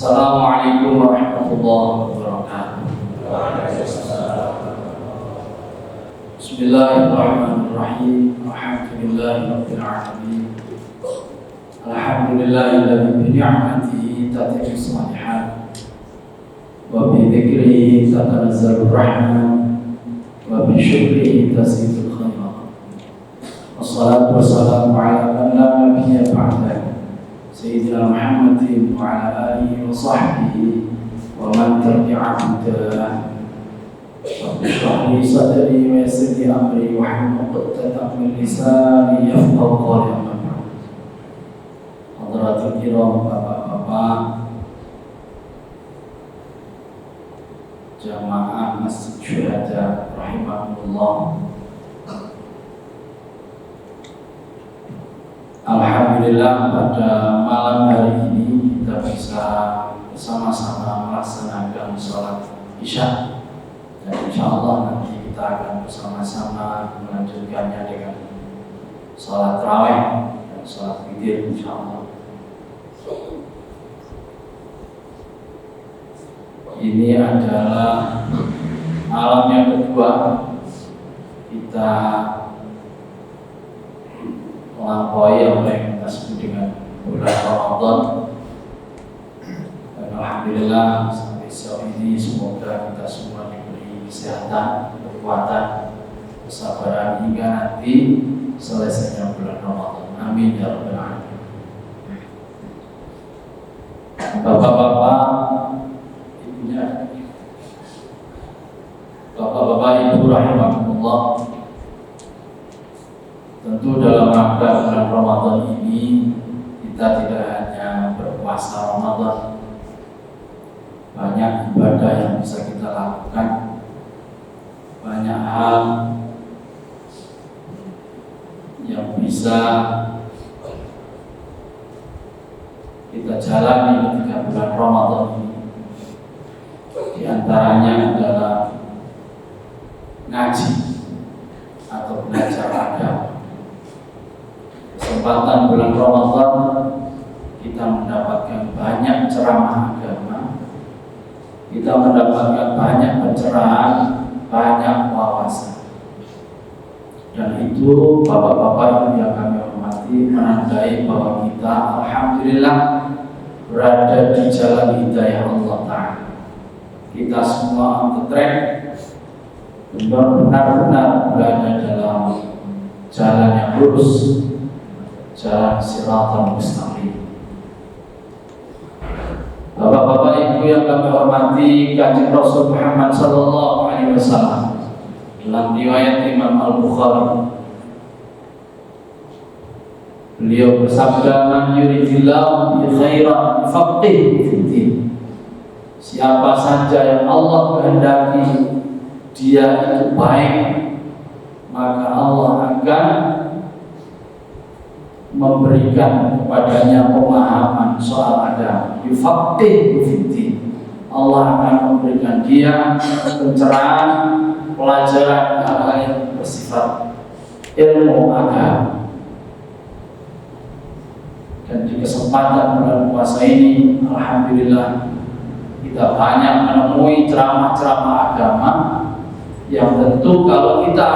Assalamualaikum warahmatullahi wabarakatuh. Bismillahirrahmanirrahim. Alhamdulillahirabbil alamin. Alhamdulillahilladzi bi ni'matihi tatimmu shalihat wa bi dzikrihi tatanazzalur rahmah wa bi syukrihi tazidul khairat. Wassalatu wassalamu ala man la nabiyya ba'dahu Sayyidina Muhammadin wa ala alihi wa sahbihi wa man tabi'a hudah. Rabbi shrah li sadri wa yassir li amri wahlul 'uqdatam min lisani yafqahu qawli. Amma ba'd. Hadratul kiram, bapak-bapak jamaah Masjid Syuhada rahimahullah. Alhamdulillah pada malam hari ini kita bisa bersama-sama melaksanakan sholat Isya, dan insyaallah nanti kita akan bersama-sama melanjutkannya dengan sholat tarawih dan sholat witir insyaallah. Ini adalah malam yang kedua kita melampaui apa yang kita sebut dengan bulan Ramadan, dan alhamdulillah sampai sejauh ini semoga kita semua diberi kesehatan, kekuatan, kesabaran hingga nanti selesainya bulan Ramadan. Amin ya rabbal alamin. Bapak-bapak, ibunya, bapak-bapak ibu rahimahumullah, tentu dalam rangka bulan Ramadan ini kita tidak hanya berpuasa Ramadan, banyak ibadah yang bisa kita lakukan, banyak hal yang bisa kita jalani ketika bulan Ramadan ini. Di antaranya adalah ngaji atau belajar agama. Kesempatan bulan Ramadan kita mendapatkan banyak ceramah agama, kita mendapatkan banyak pencerahan, banyak wawasan, dan itu bapak-bapak yang kami hormati menandai bahwa kita alhamdulillah berada di jalan hidayah Allah Ta'ala. Kita semua on the track, benar-benar berada dalam jalan yang lurus, jalan siratal mustaqim. Bapak-bapak ibu yang kami hormati, Kanjeng Rasul Muhammad sallallahu alaihi wasallam dalam riwayat Imam Al-Bukhari, beliau bersabda, "Man yuridillahu bi khairan yufaqihuhu fid din." Siapa saja yang Allah kehendaki dia itu baik, maka Allah akan memberikan kepadanya pemahaman soal agama. Yufaqihuhu fiddin. Allah akan memberikan dia pencerahan, pelajaran hal-hal yang bersifat ilmu agama. Dan di kesempatan bulan puasa ini, alhamdulillah kita banyak menemui ceramah-ceramah agama yang tentu kalau kita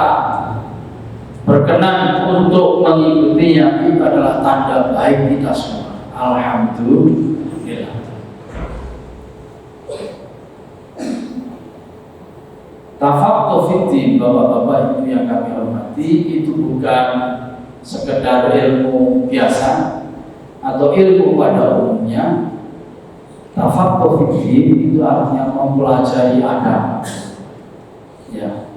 berkenan untuk mengikutinya, itu adalah tanda baik kita semua. Alhamdulillah. Tafaqquh fiddin, bapak-bapak ibu yang kami hormati, itu bukan sekedar ilmu biasa atau ilmu pada umumnya. Tafaqquh fiddin itu artinya mempelajari agama. Ya.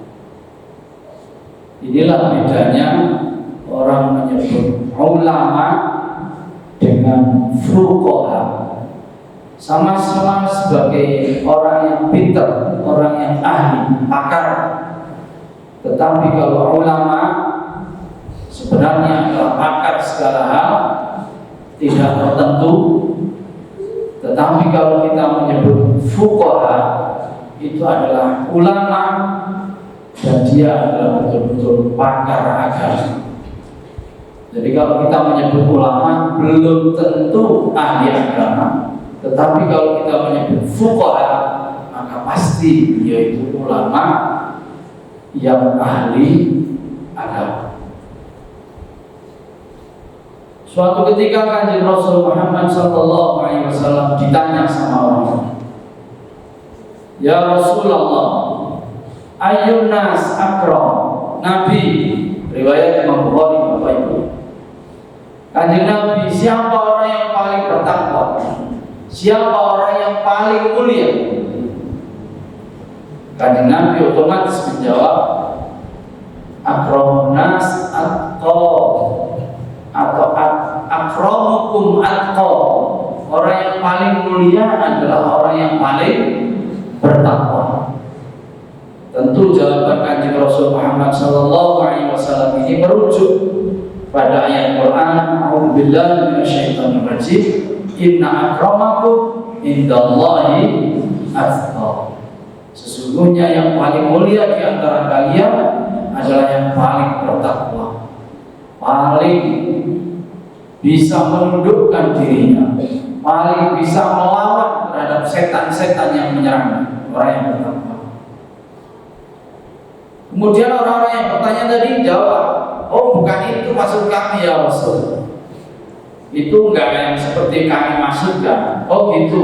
Inilah bedanya orang menyebut ulama dengan fuqaha. Sama-sama sebagai orang yang pintar, orang yang ahli, pakar. Tetapi kalau ulama sebenarnya adalah pakar segala hal, tidak tertentu. Tetapi kalau kita menyebut fuqaha, itu adalah ulama dan dia adalah betul-betul pakar agama. Jadi kalau kita menyebut ulama belum tentu ahli agama, Tetapi kalau kita menyebut fuqaha, maka pasti beliau itu ulama yang ahli agama. Suatu ketika Kanjeng Rasul Muhammad sallallahu alaihi wasallam ditanya sama orang, "Ya Rasulullah, ayyun nas akram?" Nabi, riwayat Imam Bukhari, Bapak Ibu. Kanjeng Nabi, siapa orang yang paling bertakwa? Siapa orang yang paling mulia? Kanjeng Nabi otomatis menjawab, akramun nas atqa, atau akramukum atqa. Orang yang paling mulia adalah orang yang paling bertakwa. Tentu jawaban Kanjeng Rasul Muhammad sallallahu alaihi wasallam ini merujuk pada ayat Quran, a'udzubillahi minasyaitonir rajim, inna akramakum indallahi atqakum. Sesungguhnya yang paling mulia di antara kalian adalah yang paling bertakwa, paling bisa menundukkan dirinya, paling bisa melawan terhadap setan-setan yang menyerangnya, orang yang bertakwa. Kemudian orang-orang yang bertanya tadi jawab, oh bukan itu maksud kami ya Rasul, itu enggak yang seperti kami maksudkan. Oh gitu.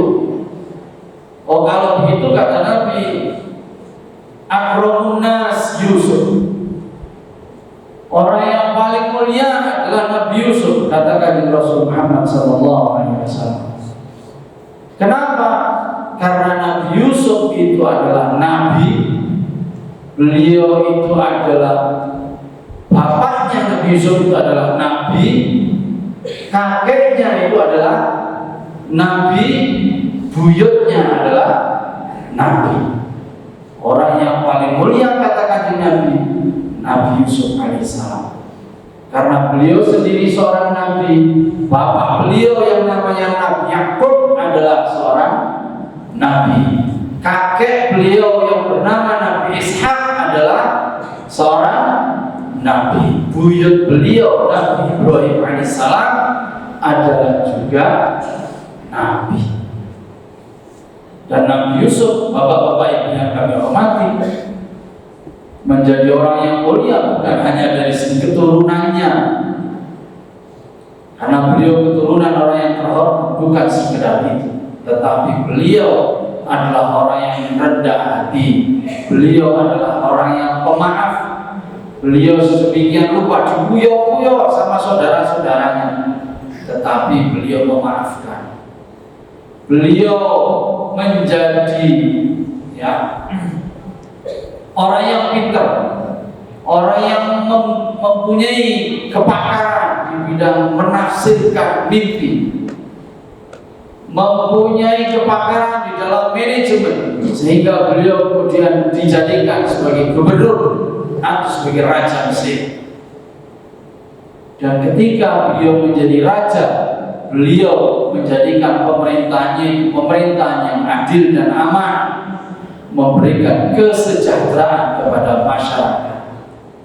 Oh kalau begitu kata Nabi, akramun nas Yusuf, orang yang paling mulia adalah Nabi Yusuf, kata Kanjeng Rasul Muhammad SAW. Kenapa? Karena Nabi Yusuf itu adalah nabi, beliau itu adalah bapaknya Nabi Yusuf itu adalah nabi, kakeknya itu adalah nabi, buyutnya adalah nabi. Orang yang paling mulia kata Kanjeng Nabi, Nabi Yusuf alaihissalam. Karena beliau sendiri seorang nabi, bapak beliau yang namanya Nabi Yakub adalah seorang nabi, kakek beliau yang bernama Nabi Ishak adalah seorang nabi, buyut beliau Nabi Ibrahim alaihissalam adalah juga nabi. Dan Nabi Yusuf, bapak-bapak ibu yang kami hormati, menjadi orang yang mulia bukan hanya dari segi keturunannya, karena beliau keturunan orang yang terhormat, bukan sekedar itu, tetapi beliau adalah orang yang rendah hati, beliau adalah orang yang pemaaf, beliau sedemikian rupa dikuyok-kuyok sama saudara-saudaranya, tetapi beliau memaafkan. Beliau menjadi orang yang pintar, orang yang mempunyai kepakaran di bidang menafsirkan mimpi, mempunyai kepakaran di dalam manajemen, sehingga beliau kemudian dijadikan sebagai gubernur atau sebagai raja Mesir. Dan ketika beliau menjadi raja, beliau menjadikan pemerintahannya pemerintahan yang adil dan aman, memberikan kesejahteraan kepada masyarakat.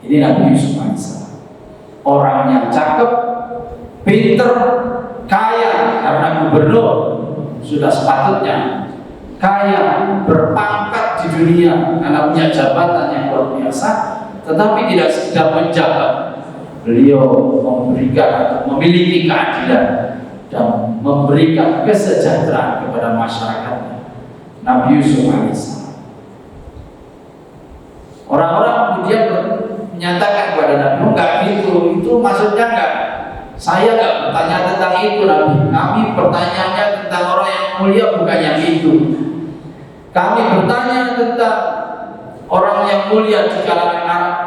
Ini Nabi Yusuf alaihissalam, orang yang cakep, pinter, kaya karena gubernur, sudah sepatutnya kaya, berpangkat di dunia karena punya jabatan yang luar biasa, tetapi tidak sekedar menjabat. Beliau memberikan atau memiliki keadilan dan memberikan kesejahteraan kepada masyarakatnya. Nabi Yusuf alaihissalam. Orang-orang kemudian menyatakan kepada Nabi, enggak gitu, itu maksudnya enggak. Saya enggak bertanya tentang itu Nabi. Kami bertanyanya tentang orang yang mulia, bukan yang itu. Kami bertanya tentang orang yang mulia di kalangan Arab.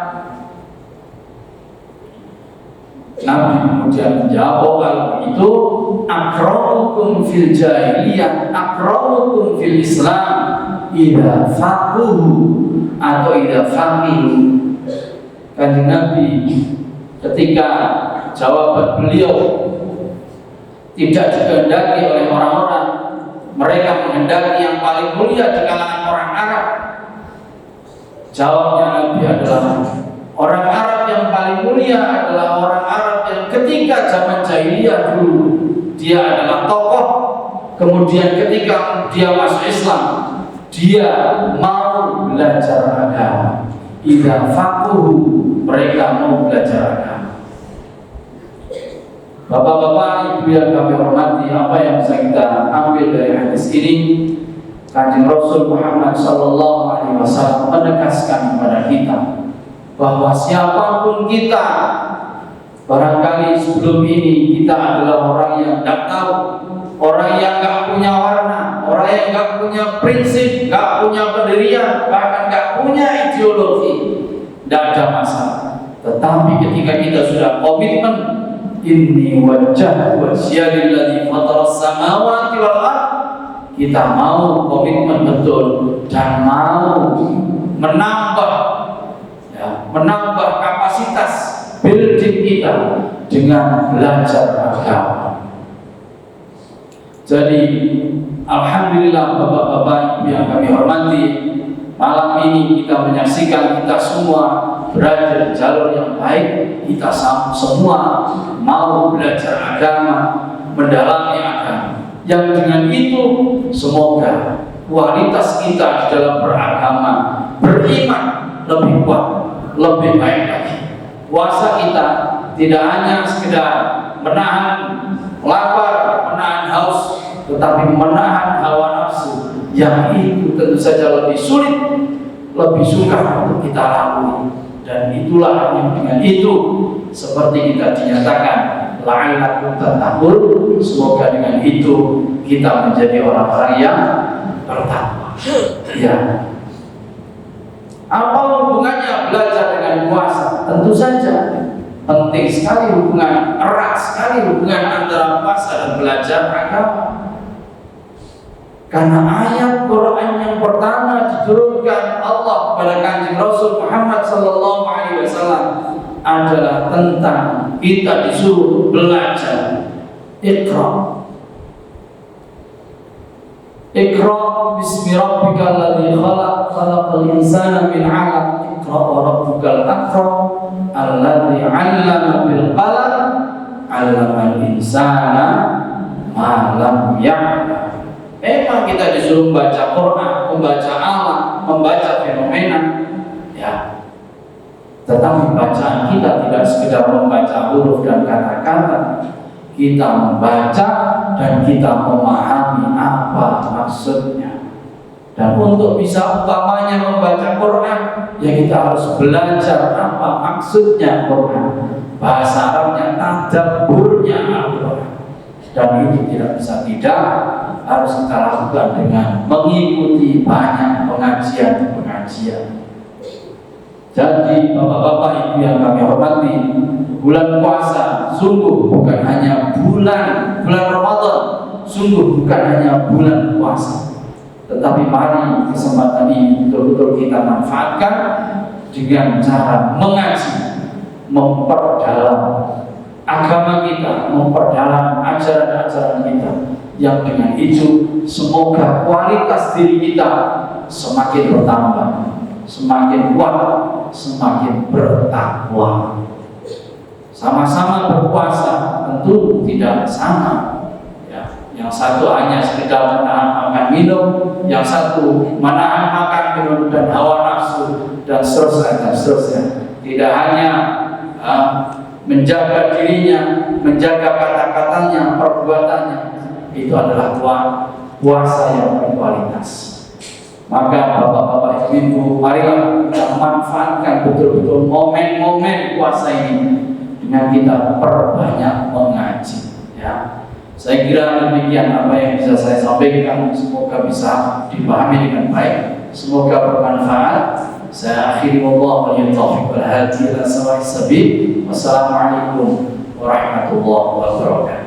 Nabi kemudian menjawab, kalau itu akramukum fil jahiliyah akramukum fil Islam idza faquhu atau idza faqihu. Kanjeng Nabi ketika jawaban beliau tidak dikehendaki oleh orang-orang, mereka menghendaki yang paling mulia di kalangan orang Arab. Jawabnya Nabi adalah, orang Arab yang paling mulia adalah orang Arab yang ketika zaman jahiliyah dulu dia adalah tokoh kemudian ketika dia masuk Islam, dia mau belajar agama. Idza faquhu, mereka mau belajar agama. Bapak-bapak, ibu yang kami hormati, apa yang bisa kita ambil dari hadis ini? Kanjeng Rasul Muhammad sallallahu alaihi wasallam menegaskan kepada kita bahwa siapapun kita, barangkali sebelum ini kita adalah orang yang tidak tahu, orang yang gak punya warna, orang yang gak punya prinsip, gak punya pendirian, bahkan gak punya ideologi, tidak ada masalah. Tetapi ketika kita sudah komitmen, inni wajjahtu wajhiya lilladzi fataras samawati wal ardh, kita mau komitmen betul dan mau menambah kapasitas building kita dengan belajar agama. Jadi alhamdulillah bapak-bapak yang kami hormati, malam ini kita menyaksikan kita semua berada di jalur yang baik. Kita semua mau belajar agama, mendalami agama. Yang dengan itu semoga kualitas kita di dalam beragama, beriman lebih kuat, lebih baik lagi. Puasa kita tidak hanya sekedar menahan lapar, menahan haus, tetapi menahan hawa nafsu yang itu tentu saja lebih sulit, lebih sukar untuk kita lalui. Dan itulah yang dengan itu seperti kita dinyatakan la'allakum tattaqun, semoga dengan itu kita menjadi orang-orang yang bertakwa. Ya. Apa hubungannya belajar dengan puasa? Tentu saja penting sekali hubungan, erat sekali hubungan antara puasa dan belajar agama. Karena ayat Quran yang pertama diturunkan Allah kepada Kanjeng Rasul Muhammad sallallahu alaihi wasallam adalah tentang kita disuruh belajar. Iqra bismi rabbikal ladzi khalaq, khalaqal insana min 'alaq, iqra wa rabbukal akram alladzi 'allama bil qalam 'allamal insana ma lam ya'lam. Memang kita disuruh membaca Quran, membaca alam, membaca fenomena, ya. Tetapi bacaan kita tidak sekedar membaca huruf dan kata-kata. Kita membaca dan kita memahami apa maksudnya. Dan untuk bisa utamanya membaca Quran, ya kita harus belajar apa maksudnya Quran. Bahasa Arabnya, tadabburnya Al-Quran. Dan itu tidak bisa tidak, harus kita lakukan dengan mengikuti banyak pengajian. Jadi bapak-bapak ibu yang kami hormati, bulan puasa sungguh bukan hanya bulan Ramadan, sungguh bukan hanya bulan puasa. Tetapi mari kesempatan ini betul-betul kita manfaatkan dengan cara mengaji, memperdalam agama kita, memperdalam ajaran-ajaran kita, yang dengan itu semoga kualitas diri kita semakin bertambah, semakin kuat, semakin bertakwa. Sama-sama berpuasa tentu tidak sama, ya. Yang satu hanya sekedar menahan makan minum, yang satu menahan makan minum dan hawa nafsu dan seterusnya. Tidak hanya menjaga dirinya, menjaga kata-katanya, perbuatannya. Itu adalah puasa yang berkualitas. Maka bapak-bapak ibu, marilah kita manfaatkan betul-betul momen-momen puasa ini dengan kita perbanyak mengaji. Ya, saya kira demikian apa yang bisa saya sampaikan. Semoga bisa dipahami dengan baik. Semoga bermanfaat. Saya akhiri wallahu taufiq wal hadi ila sawa'is sabil. Wassalamualaikum warahmatullahi wabarakatuh.